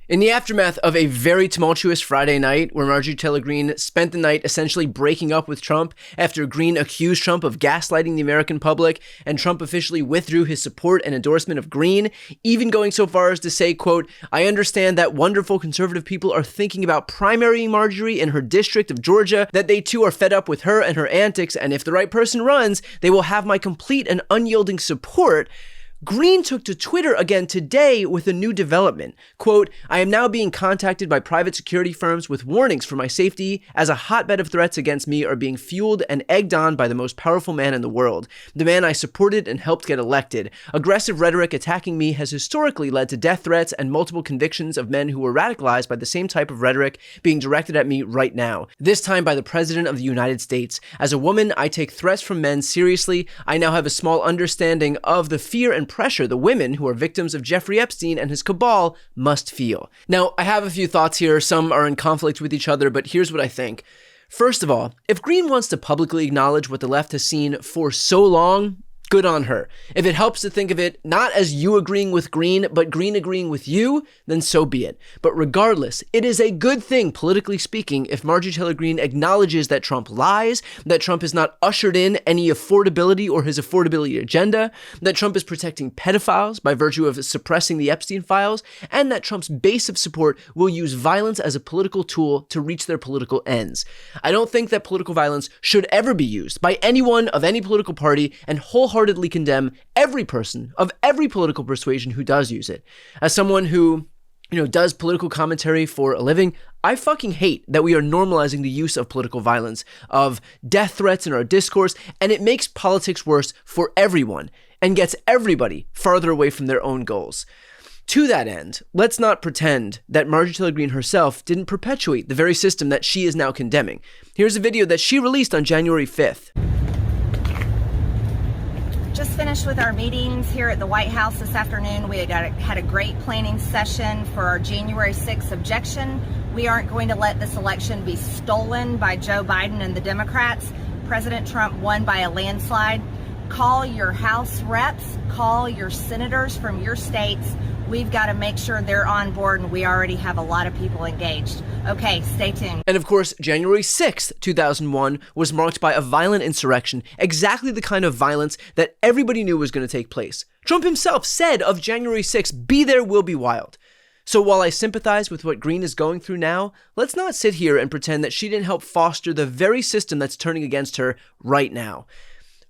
In the aftermath of a very tumultuous Friday night, where Marjorie Taylor Greene spent the night essentially breaking up with Trump after Greene accused Trump of gaslighting the American public, and Trump officially withdrew his support and endorsement of Greene, even going so far as to say, quote, "I understand that wonderful conservative people are thinking about primarying Marjorie in her district of Georgia, that they too are fed up with her and her antics, and if the right person runs, they will have my complete and unyielding support." Greene took to Twitter again today with a new development. Quote, "I am now being contacted by private security firms with warnings for my safety as a hotbed of threats against me are being fueled and egged on by the most powerful man in the world, the man I supported and helped get elected. Aggressive rhetoric attacking me has historically led to death threats and multiple convictions of men who were radicalized by the same type of rhetoric being directed at me right now, this time by the President of the United States. As a woman, I take threats from men seriously. I now have a small understanding of the fear and pressure the women who are victims of Jeffrey Epstein and his cabal must feel." Now, I have a few thoughts here. Some are in conflict with each other, but here's what I think. First of all, if Greene wants to publicly acknowledge what the left has seen for so long, good on her. If it helps to think of it not as you agreeing with Greene, but Greene agreeing with you, then so be it. But regardless, it is a good thing, politically speaking, if Marjorie Taylor Greene acknowledges that Trump lies, that Trump has not ushered in any affordability or his affordability agenda, that Trump is protecting pedophiles by virtue of suppressing the Epstein files, and that Trump's base of support will use violence as a political tool to reach their political ends. I don't think that political violence should ever be used by anyone of any political party, and wholeheartedly condemn every person of every political persuasion who does use it. As someone who, does political commentary for a living, I fucking hate that we are normalizing the use of political violence, of death threats in our discourse, and it makes politics worse for everyone and gets everybody farther away from their own goals. To that end, let's not pretend that Marjorie Taylor Greene herself didn't perpetuate the very system that she is now condemning. Here's a video that she released on January 5th. Just finished with our meetings here at the White House this afternoon. We had a great planning session for our January 6th objection. We aren't going to let this election be stolen by Joe Biden and the Democrats. President Trump won by a landslide. Call your House reps, call your senators from your states. We've got to make sure they're on board, and we already have a lot of people engaged. Okay, stay tuned. And of course, January 6th, 2001 was marked by a violent insurrection, exactly the kind of violence that everybody knew was going to take place. Trump himself said of January 6th, "Be there, will be wild." So while I sympathize with what Greene is going through now, let's not sit here and pretend that she didn't help foster the very system that's turning against her right now.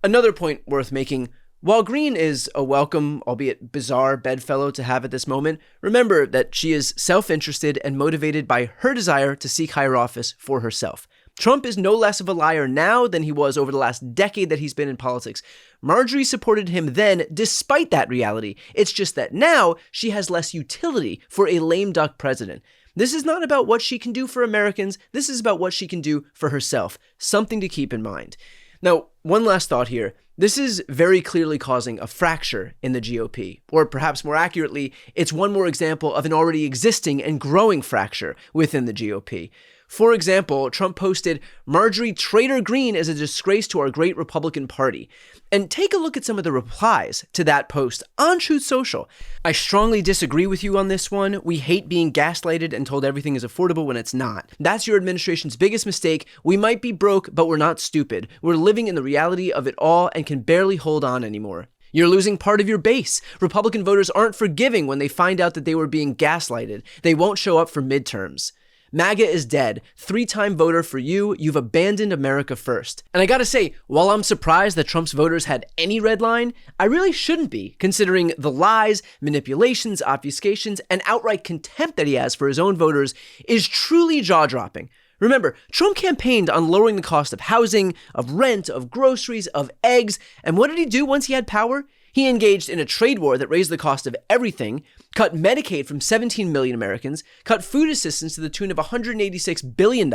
Another point worth making: while Greene is a welcome, albeit bizarre, bedfellow to have at this moment, remember that she is self-interested and motivated by her desire to seek higher office for herself. Trump is no less of a liar now than he was over the last decade that he's been in politics. Marjorie supported him then despite that reality. It's just that now she has less utility for a lame duck president. This is not about what she can do for Americans. This is about what she can do for herself. Something to keep in mind. Now, one last thought here. This is very clearly causing a fracture in the GOP, or perhaps more accurately, it's one more example of an already existing and growing fracture within the GOP. For example, Trump posted, "Marjorie Taylor Greene is a disgrace to our great Republican Party." And take a look at some of the replies to that post on Truth Social. "I strongly disagree with you on this one. We hate being gaslighted and told everything is affordable when it's not. That's your administration's biggest mistake. We might be broke, but we're not stupid. We're living in the reality of it all and can barely hold on anymore. You're losing part of your base. Republican voters aren't forgiving when they find out that they were being gaslighted. They won't show up for midterms. MAGA is dead. 3-time voter for you. You've abandoned America first." And I gotta say, while I'm surprised that Trump's voters had any red line, I really shouldn't be, considering the lies, manipulations, obfuscations, and outright contempt that he has for his own voters is truly jaw-dropping. Remember, Trump campaigned on lowering the cost of housing, of rent, of groceries, of eggs, and what did he do once he had power? He engaged in a trade war that raised the cost of everything, cut Medicaid from 17 million Americans, cut food assistance to the tune of $186 billion,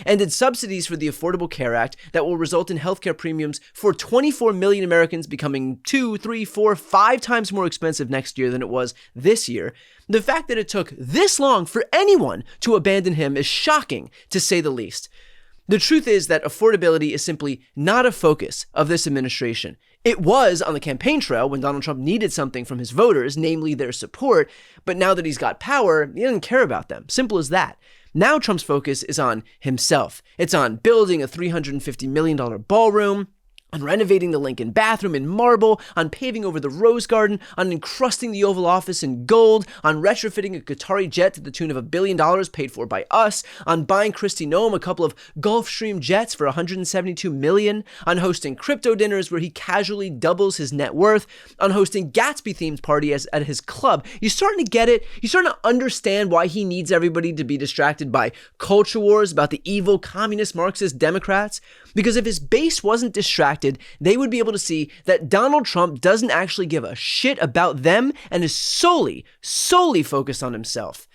ended subsidies for the Affordable Care Act that will result in healthcare premiums for 24 million Americans becoming 2, 3, 4, 5 times more expensive next year than it was this year. The fact that it took this long for anyone to abandon him is shocking, to say the least. The truth is that affordability is simply not a focus of this administration. It was on the campaign trail when Donald Trump needed something from his voters, namely their support, but now that he's got power, he doesn't care about them. Simple as that. Now Trump's focus is on himself. It's on building a $350 million ballroom, on renovating the Lincoln bathroom in marble, on paving over the Rose Garden, on encrusting the Oval Office in gold, on retrofitting a Qatari jet to the tune of $1 billion paid for by us, on buying Kristi Noem a couple of Gulfstream jets for $172 million, on hosting crypto dinners where he casually doubles his net worth, on hosting Gatsby-themed parties at his club. You're starting to get it. You're starting to understand why he needs everybody to be distracted by culture wars about the evil communist Marxist Democrats. Because if his base wasn't distracted, they would be able to see that Donald Trump doesn't actually give a shit about them and is solely focused on himself.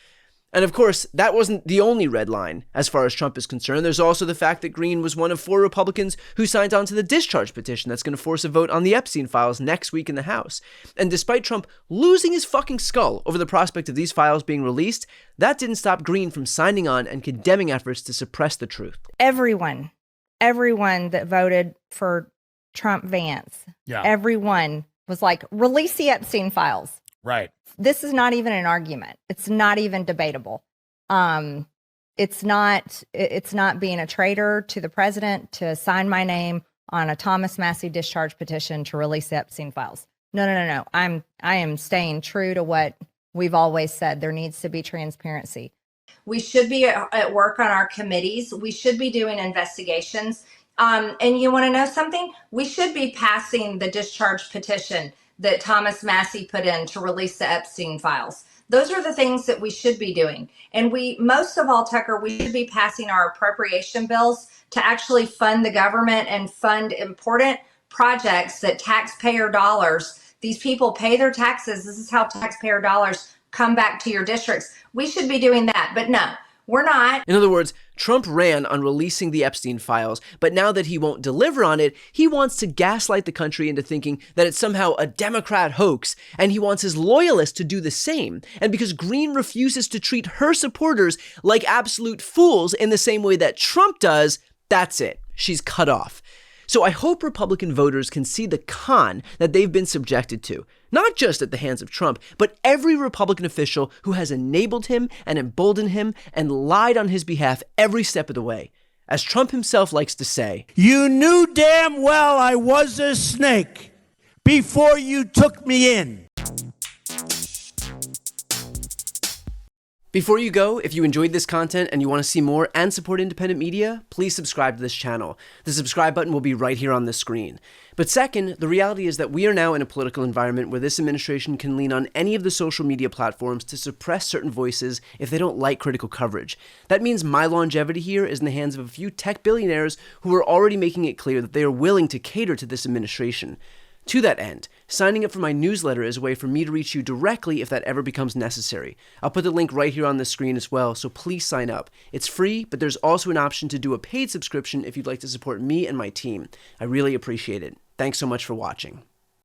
And of course, that wasn't the only red line as far as Trump is concerned. There's also the fact that Greene was one of 4 Republicans who signed on to the discharge petition that's going to force a vote on the Epstein files next week in the House. And despite Trump losing his fucking skull over the prospect of these files being released, that didn't stop Greene from signing on and condemning efforts to suppress the truth. Everyone that voted for Trump Vance, everyone was like, release the Epstein files. Right. This is not even an argument. It's not even debatable. It's not being a traitor to the president to sign my name on a Thomas Massie discharge petition to release the Epstein files. No. I am staying true to what we've always said. There needs to be transparency. We should be at work on our committees. We should be doing investigations. And you want to know something? We should be passing the discharge petition that Thomas Massie put in to release the Epstein files. Those are the things that we should be doing. And most of all, Tucker, we should be passing our appropriation bills to actually fund the government and fund important projects that taxpayer dollars, these people pay their taxes. This is how taxpayer dollars come back to your districts. We should be doing that, but no, we're not. In other words, Trump ran on releasing the Epstein files, but now that he won't deliver on it, he wants to gaslight the country into thinking that it's somehow a Democrat hoax, and he wants his loyalists to do the same. And because Greene refuses to treat her supporters like absolute fools in the same way that Trump does, that's it. She's cut off. So I hope Republican voters can see the con that they've been subjected to, not just at the hands of Trump, but every Republican official who has enabled him and emboldened him and lied on his behalf every step of the way. As Trump himself likes to say, "You knew damn well I was a snake before you took me in." Before you go, if you enjoyed this content and you want to see more and support independent media, please subscribe to this channel. The subscribe button will be right here on the screen. But second, the reality is that we are now in a political environment where this administration can lean on any of the social media platforms to suppress certain voices if they don't like critical coverage. That means my longevity here is in the hands of a few tech billionaires who are already making it clear that they are willing to cater to this administration. To that end, signing up for my newsletter is a way for me to reach you directly if that ever becomes necessary. I'll put the link right here on the screen as well, so please sign up. It's free, but there's also an option to do a paid subscription if you'd like to support me and my team. I really appreciate it. Thanks so much for watching.